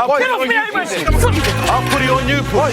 I'll put it on you, Paul.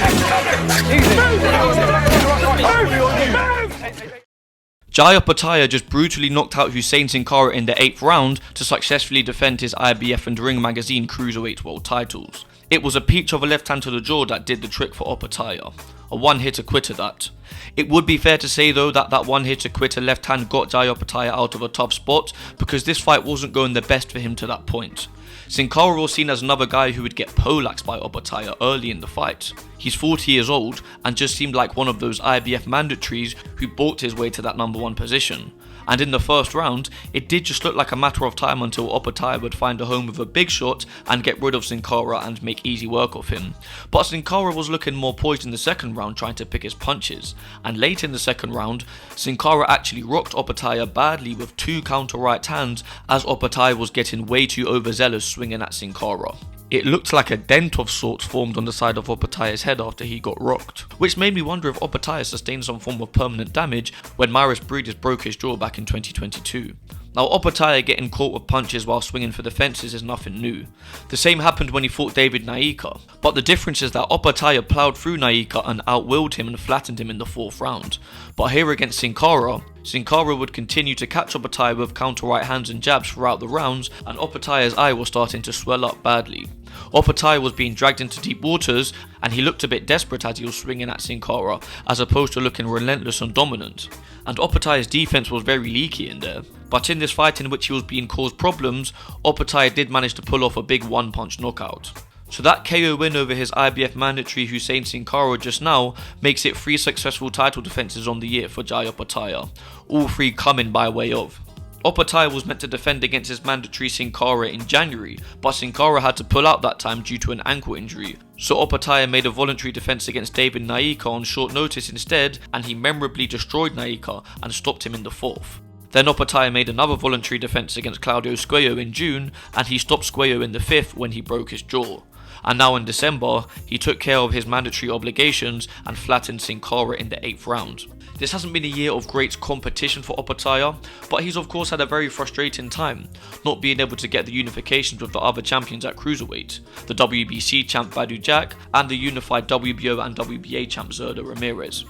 Jai Opetaia just brutally knocked out Huseyin Cinkara in the 8th round to successfully defend his IBF and Ring Magazine Cruiserweight World titles. It was a peach of a left hand to the jaw that did the trick for Opetaia. A one-hitter quitter that. It would be fair to say though that one-hitter quitter left hand got Jai Opetaia out of a tough spot because this fight wasn't going the best for him to that point. Cinkara was seen as another guy who would get poleaxed by Opetaia early in the fight. He's 40 years old and just seemed like one of those IBF mandatories who bought his way to that number 1 position. And in the first round, it did just look like a matter of time until Opetaia would find a home with a big shot and get rid of Cinkara and make easy work of him. But Cinkara was looking more poised in the second round, trying to pick his punches. And late in the second round, Cinkara actually rocked Opetaia badly with 2 counter right hands as Opetaia was getting way too overzealous swinging at Cinkara. It looked like a dent of sorts formed on the side of Opetaia's head after he got rocked, which made me wonder if Opetaia sustained some form of permanent damage when Maris Breedis broke his jaw back in 2022. Now Opetaia getting caught with punches while swinging for the fences is nothing new. The same happened when he fought David Naika, but the difference is that Opetaia ploughed through Naika and outwilled him and flattened him in the 4th round. But here against Cinkara would continue to catch Opetaia with counter right hands and jabs throughout the rounds, and Opetaia's eye was starting to swell up badly. Opetaia was being dragged into deep waters and he looked a bit desperate as he was swinging at Cinkara as opposed to looking relentless and dominant. And Opetaia's defense was very leaky in there. But in this fight in which he was being caused problems, Opetaia did manage to pull off a big one-punch knockout. So that KO win over his IBF mandatory Huseyin Cinkara just now makes it 3 successful title defenses on the year for Jai Opetaia, all 3 coming by way of. Opetaia was meant to defend against his mandatory Cinkara in January, but Cinkara had to pull out that time due to an ankle injury. So Opetaia made a voluntary defense against David Naika on short notice instead, and he memorably destroyed Naika and stopped him in the 4th. Then Opetaia made another voluntary defense against Claudio Squeo in June, and he stopped Squeo in the 5th when he broke his jaw. And now in December, he took care of his mandatory obligations and flattened Cinkara in the 8th round. This hasn't been a year of great competition for Opetaia, but he's of course had a very frustrating time, not being able to get the unifications with the other champions at Cruiserweight, the WBC champ Badou Jack and the unified WBO and WBA champ Zurdo Ramirez.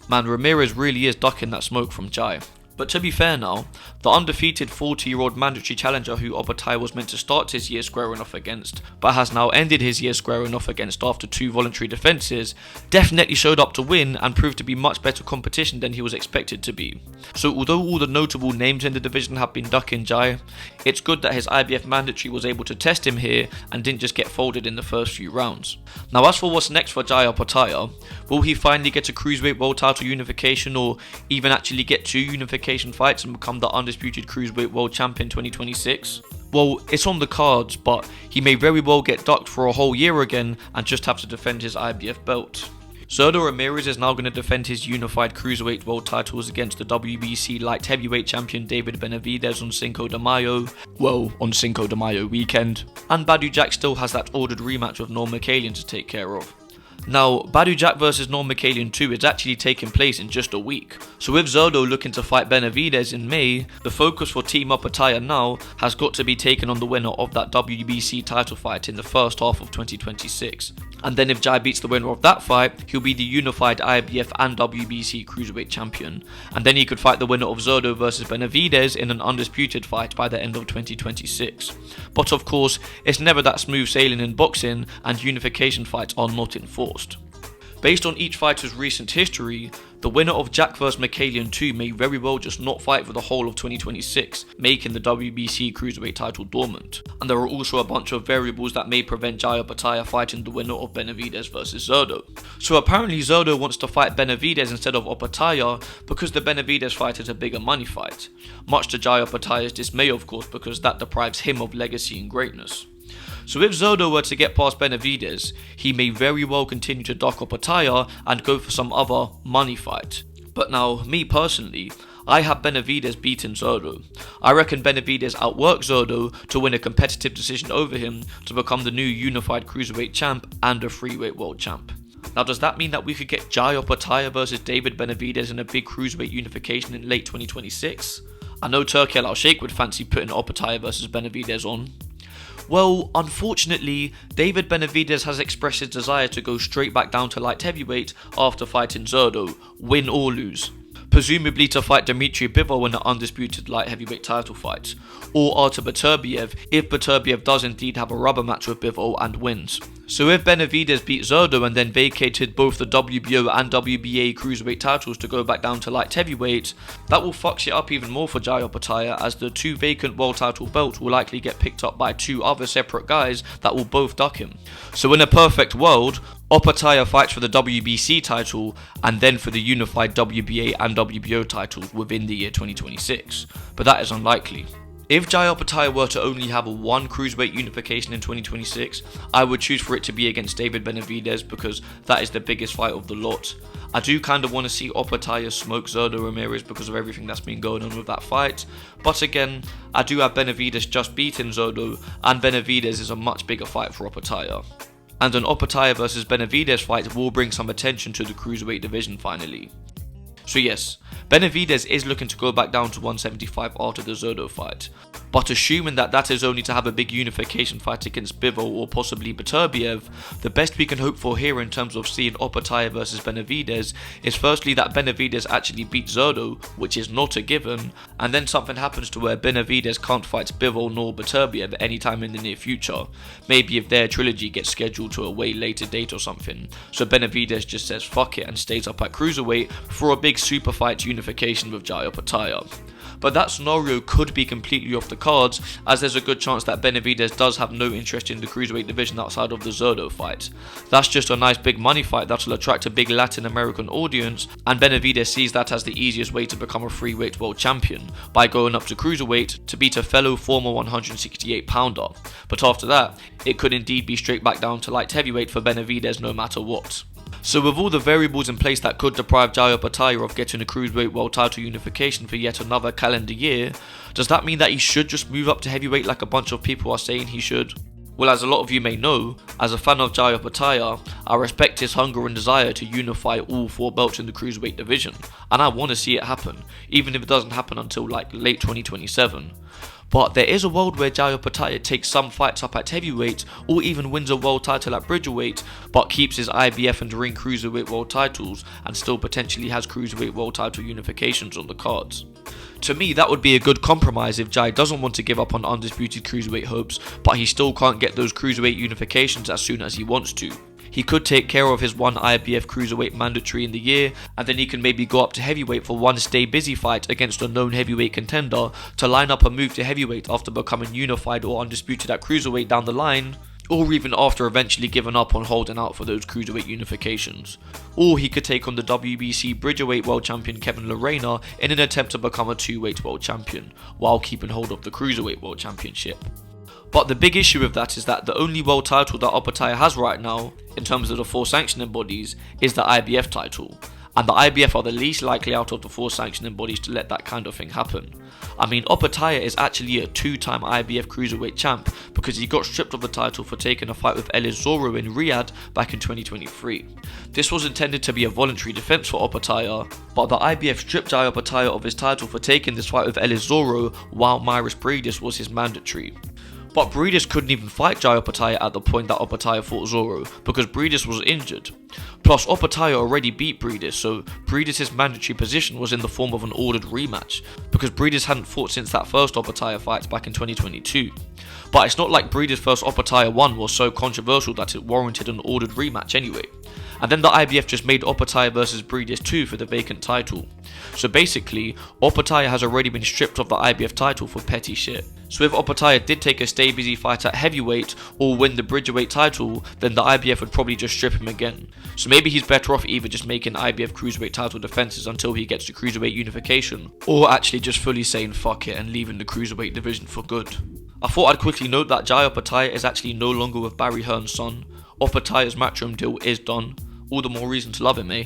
Man, Ramirez really is ducking that smoke from Jai. But to be fair now, the undefeated 40-year-old mandatory challenger who Opetaia was meant to start his year squaring off against, but has now ended his year squaring off against after 2 voluntary defences, definitely showed up to win and proved to be much better competition than he was expected to be. So although all the notable names in the division have been ducking Jai, it's good that his IBF mandatory was able to test him here and didn't just get folded in the first few rounds. Now as for what's next for Jai Opetaia, will he finally get a Cruiserweight World title unification or even actually get 2 unifications fights and become the undisputed Cruiserweight World Champion 2026? Well, it's on the cards, but he may very well get ducked for a whole year again and just have to defend his IBF belt. Zurdo Ramirez is now going to defend his unified Cruiserweight World titles against the WBC Light Heavyweight Champion David Benavidez on Cinco de Mayo. Well, on Cinco de Mayo weekend. And Badou Jack still has that ordered rematch with Norm Michaelian to take care of. Now, Badou Jack vs Norm Michaelian 2 is actually taking place in just a week. So with Zurdo looking to fight Benavidez in May, the focus for Team Opetaia now has got to be taken on the winner of that WBC title fight in the first half of 2026. And then if Jai beats the winner of that fight, he'll be the unified IBF and WBC Cruiserweight champion. And then he could fight the winner of Zurdo vs Benavidez in an undisputed fight by the end of 2026. But of course, it's never that smooth sailing in boxing, and unification fights are not enforced. Based on each fighter's recent history, the winner of Jack vs Michaelian 2 may very well just not fight for the whole of 2026, making the WBC Cruiserweight title dormant. And there are also a bunch of variables that may prevent Jai Opetaia fighting the winner of Benavidez vs Zurdo. So apparently Zurdo wants to fight Benavidez instead of Opetaia because the Benavidez fight is a bigger money fight. Much to Jai Opetaia's dismay of course, because that deprives him of legacy and greatness. So if Zurdo were to get past Benavidez, he may very well continue to duck Opetaia and go for some other money fight. But now, me personally, I have Benavidez beating Zurdo. I reckon Benavidez outworks Zurdo to win a competitive decision over him to become the new unified Cruiserweight champ and a Freeweight World champ. Now does that mean that we could get Jai Opetaia vs David Benavidez in a big Cruiserweight unification in late 2026? I know Turki Al Sheikh would fancy putting Opetaia vs Benavidez on. Well, unfortunately, David Benavidez has expressed his desire to go straight back down to light heavyweight after fighting Zurdo, win or lose. Presumably to fight Dmitry Bivol in the undisputed light heavyweight title fight, or Artur Beterbiev if Beterbiev does indeed have a rubber match with Bivol and wins. So if Benavidez beat Zurdo and then vacated both the WBO and WBA cruiserweight titles to go back down to light heavyweight, that will fuck shit up even more for Jai Opetaia, as the 2 vacant world title belts will likely get picked up by 2 other separate guys that will both duck him. So in a perfect world, Opetaia fights for the WBC title and then for the unified WBA and WBO titles within the year 2026, but that is unlikely. If Jai Opetaia were to only have a 1 cruiserweight unification in 2026, I would choose for it to be against David Benavidez because that is the biggest fight of the lot. I do kind of want to see Opetaia smoke Zurdo Ramirez because of everything that's been going on with that fight, but again, I do have Benavidez just beating Zurdo, and Benavidez is a much bigger fight for Opetaia. And an Opetaia versus Benavidez fight will bring some attention to the cruiserweight division finally. So yes, Benavidez is looking to go back down to 175 after the Zurdo fight, but assuming that that is only to have a big unification fight against Bivol or possibly Beterbiev, the best we can hope for here in terms of seeing Opetaia versus Benavidez is firstly that Benavidez actually beats Zurdo, which is not a given, and then something happens to where Benavidez can't fight Bivol nor Beterbiev anytime in the near future, maybe if their trilogy gets scheduled to a way later date or something, so Benavidez just says fuck it and stays up at cruiserweight for a big super fight unification with Jai Opetaia. But that scenario could be completely off the cards, as there's a good chance that Benavidez does have no interest in the cruiserweight division outside of the Zurdo fight. That's just a nice big money fight that'll attract a big Latin American audience, and Benavidez sees that as the easiest way to become a freeweight world champion, by going up to cruiserweight to beat a fellow former 168 pounder. But after that, it could indeed be straight back down to light heavyweight for Benavidez no matter what. So with all the variables in place that could deprive Jai Opetaia of getting a cruiserweight world title unification for yet another calendar year, does that mean that he should just move up to heavyweight like a bunch of people are saying he should? Well, as a lot of you may know, as a fan of Jai Opetaia, I respect his hunger and desire to unify all 4 belts in the cruiserweight division, and I want to see it happen, even if it doesn't happen until like late 2027. But there is a world where Jai Opetaia takes some fights up at heavyweight or even wins a world title at bridgerweight, but keeps his IBF and ring cruiserweight world titles and still potentially has cruiserweight world title unifications on the cards. To me, that would be a good compromise if Jai doesn't want to give up on undisputed cruiserweight hopes, but he still can't get those cruiserweight unifications as soon as he wants to. He could take care of his 1 IBF cruiserweight mandatory in the year, and then he can maybe go up to heavyweight for 1 stay busy fight against a known heavyweight contender to line up a move to heavyweight after becoming unified or undisputed at cruiserweight down the line, or even after eventually giving up on holding out for those cruiserweight unifications. Or he could take on the WBC Bridgerweight World Champion Kevin Lorena in an attempt to become a 2-weight World Champion, while keeping hold of the Cruiserweight World Championship. But the big issue with that is that the only world title that Opetaia has right now, in terms of the 4 sanctioning bodies, is the IBF title. And the IBF are the least likely out of the 4 sanctioning bodies to let that kind of thing happen. I mean, Opetaia is actually a 2-time IBF cruiserweight champ because he got stripped of the title for taking a fight with Elis Zorro in Riyadh back in 2023. This was intended to be a voluntary defense for Opetaia, but the IBF stripped Jai Opetaia of his title for taking this fight with Elis Zorro while Mairis Briedis was his mandatory. But Briedis couldn't even fight Jai Opetaia at the point that Opetaia fought Zorro because Briedis was injured. Plus, Opetaia already beat Briedis, so Briedis' mandatory position was in the form of an ordered rematch because Briedis hadn't fought since that first Opetaia fight back in 2022. But it's not like Briedis' first Opetaia 1 was so controversial that it warranted an ordered rematch anyway. And then the IBF just made Opetaia vs Briedis 2 for the vacant title. So basically, Opetaia has already been stripped of the IBF title for petty shit. So if Opetaia did take a stay busy fight at heavyweight or win the bridgerweight title, then the IBF would probably just strip him again. So maybe he's better off either just making IBF cruiserweight title defenses until he gets the cruiserweight unification, or actually just fully saying fuck it and leaving the cruiserweight division for good. I thought I'd quickly note that Jai Opetaia is actually no longer with Barry Hearn's son. Opetaia's Matchroom deal is done. All the more reason to love him, eh?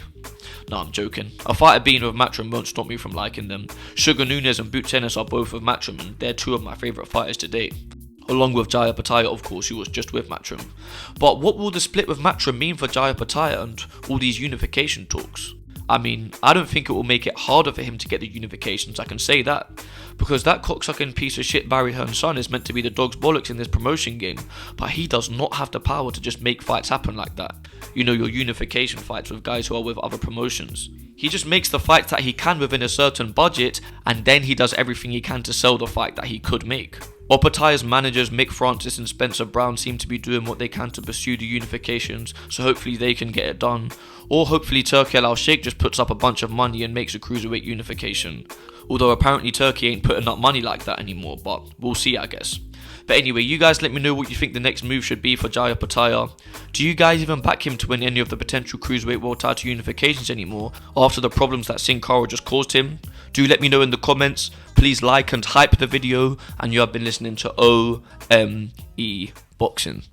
No, I'm joking. A fighter being with Matchroom won't stop me from liking them. Sugar Nunes and Boots Ennis are both with Matchroom and they're 2 of my favourite fighters to date. Along with Jai Opetaia, of course, who was just with Matchroom. But what will the split with Matchroom mean for Jai Opetaia and all these unification talks? I mean, I don't think it will make it harder for him to get the unifications, I can say that. Because that cocksucking piece of shit Barry Hearn's son is meant to be the dog's bollocks in this promotion game, but he does not have the power to just make fights happen like that. You know, your unification fights with guys who are with other promotions. He just makes the fights that he can within a certain budget, and then he does everything he can to sell the fight that he could make. Opetaia's managers Mick Francis and Spencer Brown seem to be doing what they can to pursue the unifications, so hopefully they can get it done. Or hopefully Turki Al Sheikh just puts up a bunch of money and makes a cruiserweight unification. Although apparently Turkey ain't putting up money like that anymore, but we'll see, I guess. But anyway, you guys let me know what you think the next move should be for Jai Opetaia. Do you guys even back him to win any of the potential cruiserweight world title unifications anymore after the problems that Cinkara just caused him? Do let me know in the comments. Please like and hype the video, and you have been listening to O.M.E Boxing.